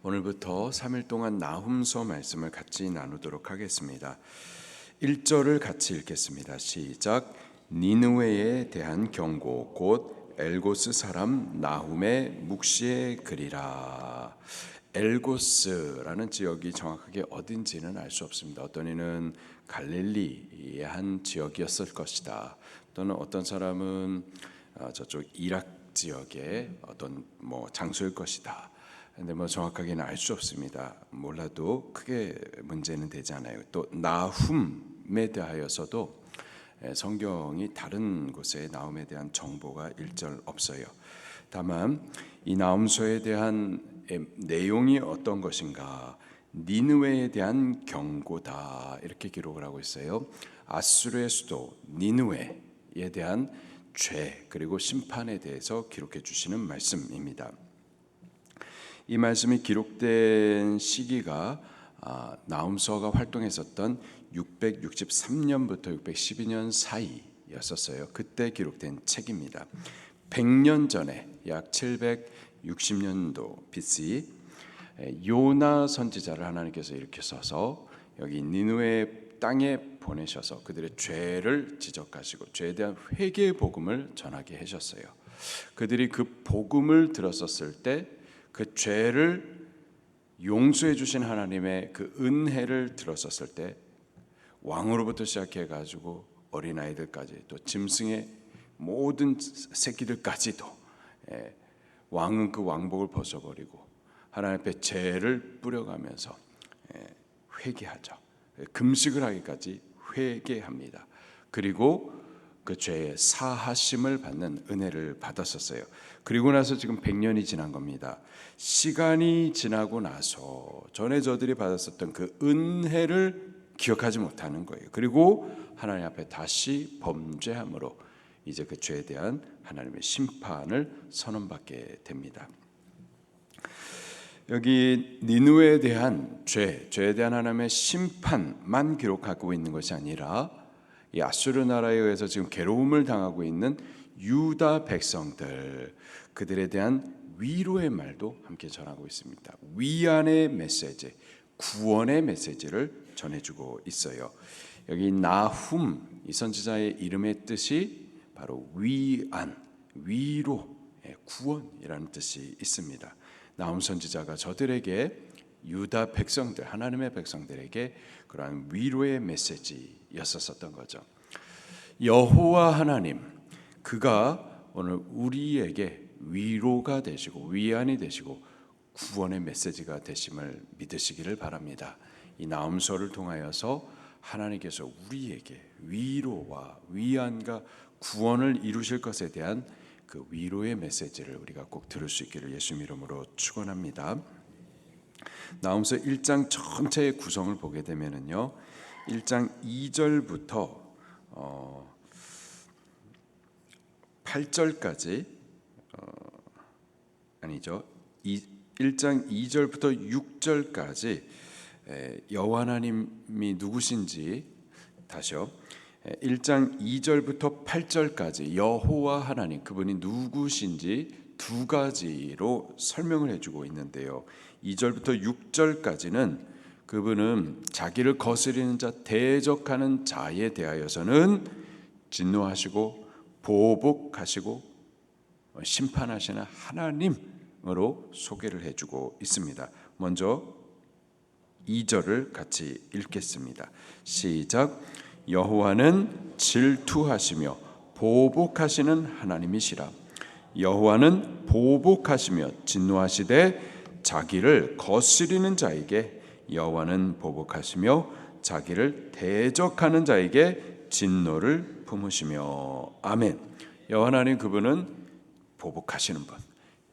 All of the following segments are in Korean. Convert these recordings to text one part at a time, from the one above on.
오늘부터 3일 동안 나훔서 말씀을 같이 나누도록 하겠습니다. 1절을 같이 읽겠습니다. 시작. 니느웨에 대한 경고 곧 엘고스 사람 나훔의 묵시의 글이라. 엘고스라는 지역이 정확하게 어딘지는 알 수 없습니다. 어떤 이는 갈릴리의 한 지역이었을 것이다. 또는 어떤 사람은 저쪽 이락 지역의 어떤 장소일 것이다. 근데 정확하게는 알 수 없습니다. 몰라도 크게 문제는 되지 않아요. 또 나훔에 대하여서도 성경이 다른 곳에 나훔에 대한 정보가 일절 없어요. 다만 이 나훔서에 대한 내용이 어떤 것인가, 니느웨에 대한 경고다 이렇게 기록을 하고 있어요. 아수르의 수도 니느웨에 대한 죄 그리고 심판에 대해서 기록해 주시는 말씀입니다. 이 말씀이 기록된 시기가 나훔서가 활동했었던 663년부터 612년 사이였었어요. 그때 기록된 책입니다. 100년 전에 약 760년도 BC 요나 선지자를 하나님께서 일으켜서 여기 니느웨 땅에 보내셔서 그들의 죄를 지적하시고 죄에 대한 회개의 복음을 전하게 하셨어요. 그들이 그 복음을 들었었을 때 그 죄를 용서해 주신 하나님의 그 은혜를 들었었을 때 왕으로부터 시작해 가지고 어린아이들까지 또 짐승의 모든 새끼들까지도 왕은 그 왕복을 벗어버리고 하나님 앞에 죄를 뿌려가면서 회개하죠. 금식을 하기까지 회개합니다. 그리고 그 죄의 사하심을 받는 은혜를 받았었어요. 그리고 나서 지금 100년이 지난 겁니다. 시간이 지나고 나서 전에 저들이 받았었던 그 은혜를 기억하지 못하는 거예요. 그리고 하나님 앞에 다시 범죄함으로 이제 그 죄에 대한 하나님의 심판을 선언받게 됩니다. 여기 니느웨에 대한 죄에 대한 하나님의 심판만 기록하고 있는 것이 아니라 이 아수르 나라에 의해서 지금 괴로움을 당하고 있는 유다 백성들, 그들에 대한 위로의 말도 함께 전하고 있습니다. 위안의 메시지, 구원의 메시지를 전해주고 있어요. 여기 나훔 이 선지자의 이름의 뜻이 바로 위안, 위로, 구원이라는 뜻이 있습니다. 나훔 선지자가 저들에게 유다 백성들, 하나님의 백성들에게 그러한 위로의 메시지였었던 거죠. 여호와 하나님, 그가 오늘 우리에게 위로가 되시고 위안이 되시고 구원의 메시지가 되심을 믿으시기를 바랍니다. 이 나훔서를 통하여서 하나님께서 우리에게 위로와 위안과 구원을 이루실 것에 대한 그 위로의 메시지를 우리가 꼭 들을 수 있기를 예수님 이름으로 축원합니다. 나훔서 1장 전체의 구성을 보게 되면은요, 1장 2절부터 8절까지 아니죠. 1장 2절부터 6절까지 여호와 하나님이 누구신지 다시요. 1장 2절부터 8절까지 여호와 하나님 그분이 누구신지 두 가지로 설명을 해주고 있는데요. 2절부터 6절까지는 그분은 자기를 거스리는 자, 대적하는 자에 대하여서는 진노하시고 보복하시고 심판하시는 하나님으로 소개를 해주고 있습니다. 먼저 2절을 같이 읽겠습니다. 시작. 여호와는 질투하시며 보복하시는 하나님이시라. 여호와는 보복하시며 진노하시되 자기를 거스리는 자에게 여호와는 보복하시며 자기를 대적하는 자에게 진노를 품으시며. 아멘. 여호와 하나님 그분은 보복하시는 분,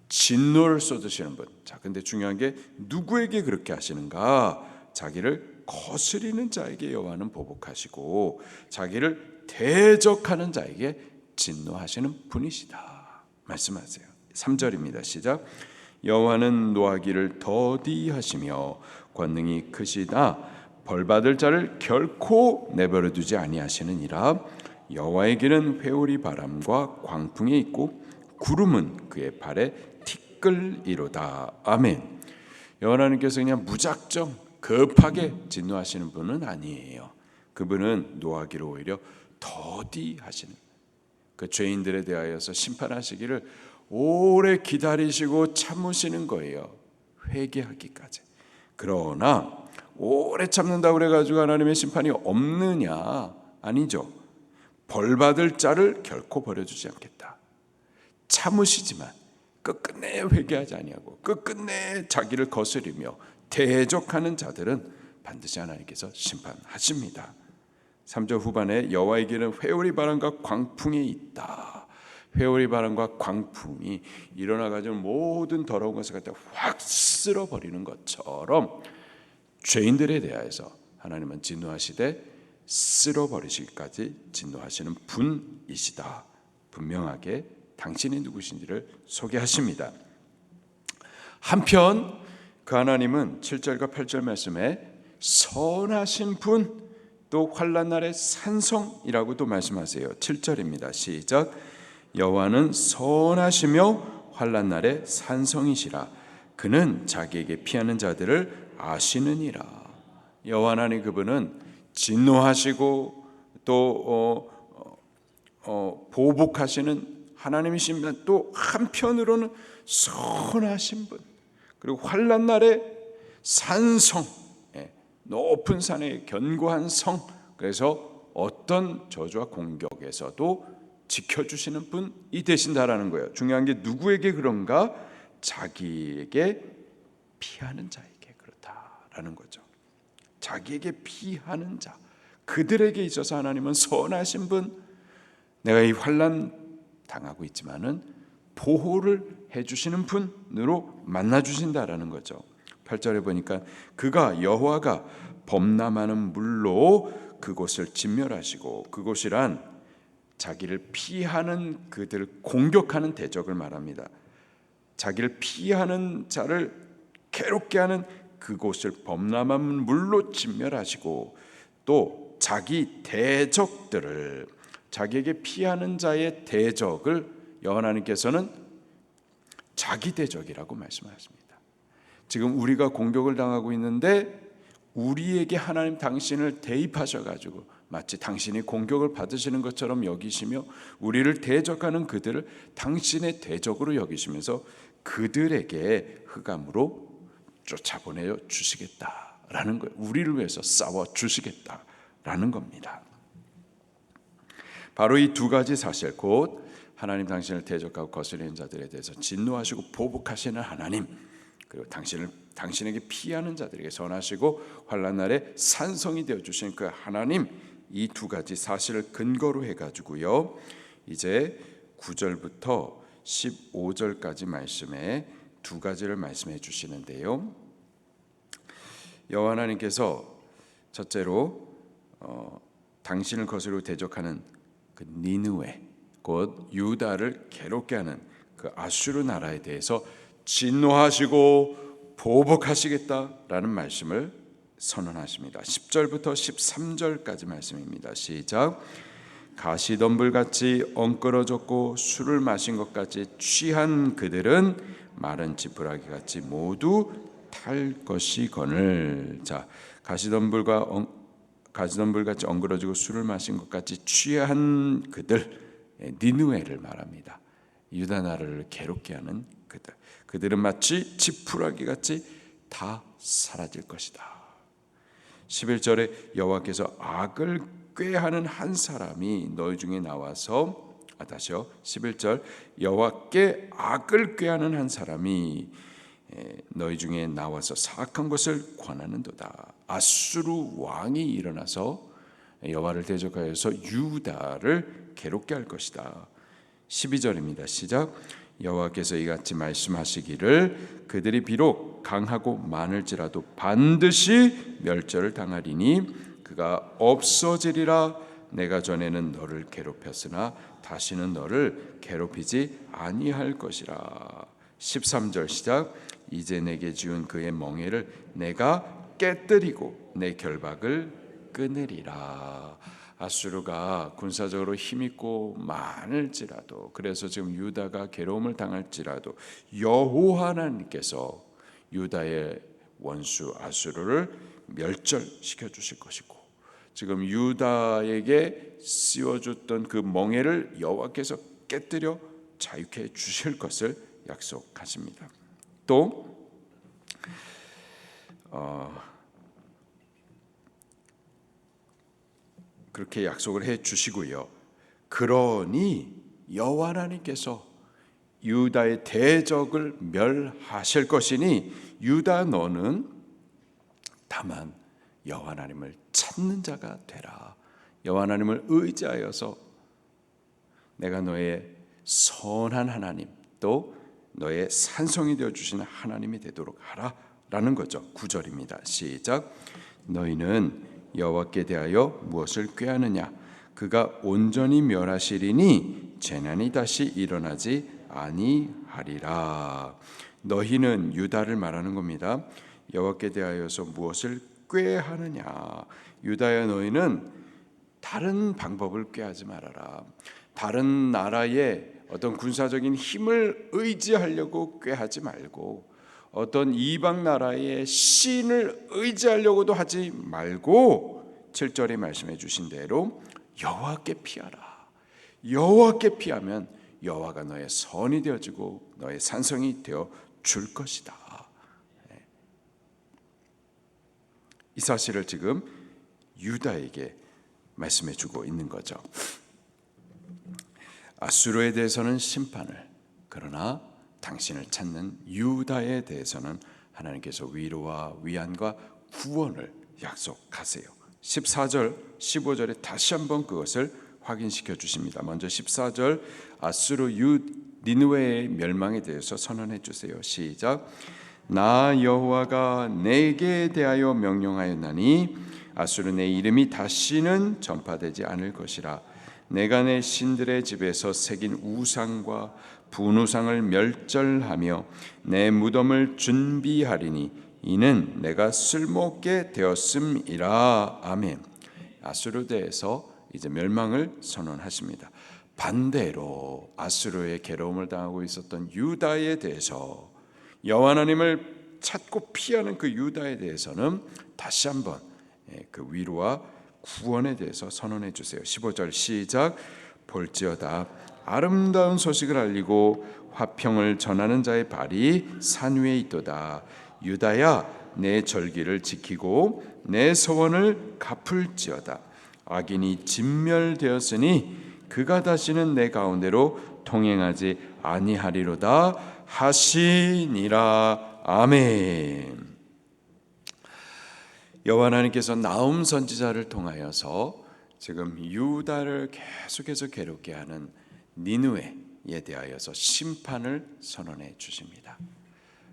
진노를 쏟으시는 분. 자, 근데 중요한 게 누구에게 그렇게 하시는가? 자기를 거스리는 자에게 여호와는 보복하시고 자기를 대적하는 자에게 진노하시는 분이시다 말씀하세요. 3절입니다. 시작. 여호와는 노하기를 더디하시며 권능이 크시다. 벌받을 자를 결코 내버려 두지 아니하시느니라. 여호와의 길은 회오리 바람과 광풍에 있고 구름은 그의 발에 티끌이로다. 아멘. 여호와 하나님께서 그냥 무작정 급하게 진노하시는 분은 아니에요. 그분은 노하기를 오히려 더디하시는, 그 죄인들에 대하여서 심판하시기를 오래 기다리시고 참으시는 거예요. 회개하기까지. 그러나 오래 참는다고 그래가지고 하나님의 심판이 없느냐? 아니죠. 벌받을 자를 결코 버려주지 않겠다. 참으시지만 끝끝내 회개하지 아니하고 끝끝내 자기를 거스리며 대적하는 자들은 반드시 하나님께서 심판하십니다. 3절 후반에 여호와의 길은 회오리 바람과 광풍이 있다. 회오리 바람과 광풍이 일어나가지고 모든 더러운 것을 갖다 확 쓸어버리는 것처럼 죄인들에 대하여서 하나님은 진노하시되 쓸어버리시기까지 진노하시는 분이시다. 분명하게 당신이 누구신지를 소개하십니다. 한편 그 하나님은 7절과 8절 말씀에 선하신 분, 또 환난 날의 산성이라고도 말씀하세요. 7절입니다. 시작. 여호와는 선하시며 환난 날의 산성이시라. 그는 자기에게 피하는 자들을 아시느니라. 여호와 하나님 그분은 진노하시고 또 보복하시는 하나님이시지만 또 한편으로는 선하신 분, 그리고 환난 날의 산성, 높은 산의 견고한 성, 그래서 어떤 저주와 공격에서도 지켜주시는 분이 되신다라는 거예요. 중요한 게 누구에게 그런가? 자기에게 피하는 자에게 그렇다라는 거죠. 자기에게 피하는 자, 그들에게 있어서 하나님은 선하신 분, 내가 이 환난 당하고 있지만은 보호를 해주시는 분으로 만나주신다라는 거죠. 8절에 보니까 그가 여호와가 범람하는 물로 그곳을 진멸하시고, 그곳이란 자기를 피하는 그들을 공격하는 대적을 말합니다. 자기를 피하는 자를 괴롭게 하는 그곳을 범람한 물로 진멸하시고, 또 자기 대적들을, 자기에게 피하는 자의 대적을 여호와 하나님께서는 자기 대적이라고 말씀하십니다. 지금 우리가 공격을 당하고 있는데 우리에게 하나님 당신을 대입하셔가지고 마치 당신이 공격을 받으시는 것처럼 여기시며 우리를 대적하는 그들을 당신의 대적으로 여기시면서 그들에게 흑암으로 쫓아보내어 주시겠다라는 거예요. 우리를 위해서 싸워 주시겠다라는 겁니다. 바로 이 두 가지 사실, 곧 하나님 당신을 대적하고 거스리는 자들에 대해서 진노하시고 보복하시는 하나님, 그리고 당신에게 피하는 자들에게 선하시고 환난 날에 산성이 되어 주신 그 하나님, 이 두 가지 사실을 근거로 해가지고요, 이제 9절부터 15절까지 말씀에 두 가지를 말씀해 주시는데요. 여호와 하나님께서 첫째로 당신을 거스르고 대적하는 그 니느웨, 곧 유다를 괴롭게 하는 그 아수르 나라에 대해서 진노하시고 보복하시겠다라는 말씀을 선언하십니다. 10절부터 13절까지 말씀입니다. 시작. 가시덤불같이 엉끄러졌고 술을 마신 것 같이 취한 그들은 마른 지푸라기 같이 모두 탈 것이거늘. 자, 가시덤불같이 엉그러지고 술을 마신 것 같이 취한 그들, 니느웨를 말합니다. 유다 나라를 괴롭게 하는 그들은 마치 지푸라기 같이 다 사라질 것이다. 11절에 여호와께서 악을 꾀하는 한 사람이 너희 중에 나와서, 다시요, 11절, 여호와께 악을 꾀하는 한 사람이 너희 중에 나와서 사악한 것을 권하는도다. 아수르 왕이 일어나서 여호와를 대적하여서 유다를 괴롭게 할 것이다. 12절입니다. 시작. 여호와께서 이같이 말씀하시기를 그들이 비록 강하고 많을지라도 반드시 멸절을 당하리니 그가 없어지리라. 내가 전에는 너를 괴롭혔으나 다시는 너를 괴롭히지 아니할 것이라. 13절 시작. 이제 내게 지은 그의 멍에를 내가 깨뜨리고 내 결박을 끊으리라. 아수르가 군사적으로 힘있고 많을지라도, 그래서 지금 유다가 괴로움을 당할지라도 여호와 하나님께서 유다의 원수 아수르를 멸절시켜 주실 것이고, 지금 유다에게 씌워줬던 그 멍에를 여호와께서 깨뜨려 자유케 해 주실 것을 약속하십니다. 또 그렇게 약속을 해 주시고요. 그러니 여호와 하나님께서 유다의 대적을 멸하실 것이니 유다 너는 다만 여호와 하나님을 찾는 자가 되라. 여호와 하나님을 의지하여서 내가 너의 선한 하나님, 또 너의 산성이 되어 주시는 하나님이 되도록 하라라는 거죠. 9절입니다. 시작. 너희는 여호와께 대하여 무엇을 꾀하느냐? 그가 온전히 멸하시리니 재난이 다시 일어나지 아니하리라. 너희는 유다를 말하는 겁니다. 여호와께 대하여서 무엇을 꾀하느냐? 유다야 너희는 다른 방법을 꾀하지 말아라. 다른 나라의 어떤 군사적인 힘을 의지하려고 꾀하지 말고, 어떤 이방 나라의 신을 의지하려고도 하지 말고 7절에 말씀해 주신 대로 여호와께 피하라. 여호와께 피하면 여호와가 너의 선이 되어지고 너의 산성이 되어 줄 것이다. 이 사실을 지금 유다에게 말씀해 주고 있는 거죠. 아수르에 대해서는 심판을, 그러나 당신을 찾는 유다에 대해서는 하나님께서 위로와 위안과 구원을 약속하세요. 14절, 15절에 다시 한번 그것을 확인시켜 주십니다. 먼저 14절, 아수르 니느웨의 멸망에 대해서 선언해 주세요. 시작. 나 여호와가 내게 대하여 명령하였나니 아수르 내 이름이 다시는 전파되지 않을 것이라. 내가 내 신들의 집에서 새긴 우상과 분우상을 멸절하며 내 무덤을 준비하리니 이는 내가 쓸모없게 되었음이라. 아멘. 아수르에 대해서 이제 멸망을 선언하십니다. 반대로 아수르의 괴로움을 당하고 있었던 유다에 대해서, 여호와 하나님을 찾고 피하는 그 유다에 대해서는 다시 한번 그 위로와 구원에 대해서 선언해 주세요. 15절 시작. 볼지어다 아름다운 소식을 알리고 화평을 전하는 자의 발이 산 위에 있도다. 유다야 내 절기를 지키고 내 서원을 갚을지어다. 악인이 진멸되었으니 그가 다시는 내 가운데로 통행하지 아니하리로다 하시니라. 아멘. 여호와 하나님께서 나훔 선지자를 통하여서 지금 유다를 계속해서 괴롭게 하는 니느웨에 대하여서 심판을 선언해 주십니다.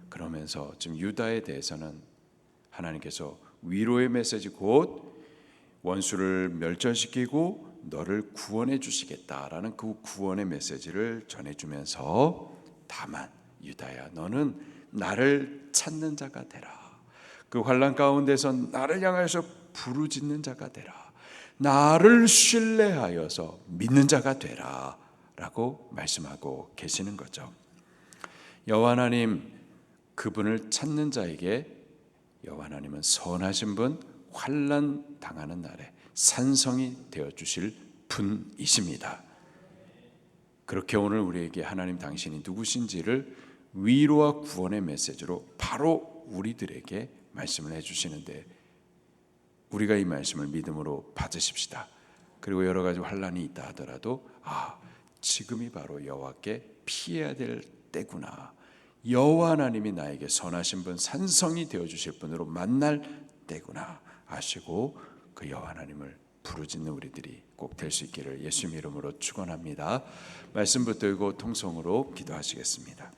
그러면서 지금 유다에 대해서는 하나님께서 위로의 메시지, 곧 원수를 멸절시키고 너를 구원해 주시겠다라는 그 구원의 메시지를 전해주면서, 다만 유다야 너는 나를 찾는 자가 되라. 그 환난 가운데서 나를 향하여서 부르짖는 자가 되라. 나를 신뢰하여서 믿는 자가 되라 라고 말씀하고 계시는 거죠. 여호와 하나님, 그분을 찾는 자에게 여호와 하나님은 선하신 분, 환난 당하는 날에 산성이 되어주실 분이십니다. 그렇게 오늘 우리에게 하나님 당신이 누구신지를 위로와 구원의 메시지로 바로 우리들에게 말씀을 해주시는데, 우리가 이 말씀을 믿음으로 받으십시다. 그리고 여러 가지 환난이 있다 하더라도 지금이 바로 여호와께 피해야 될 때구나, 여호와 하나님이 나에게 선하신 분, 산성이 되어주실 분으로 만날 때구나 아시고 그 여호와 하나님을 부르짖는 우리들이 꼭 될 수 있기를 예수님 이름으로 축원합니다. 말씀 붙들고 통성으로 기도하시겠습니다.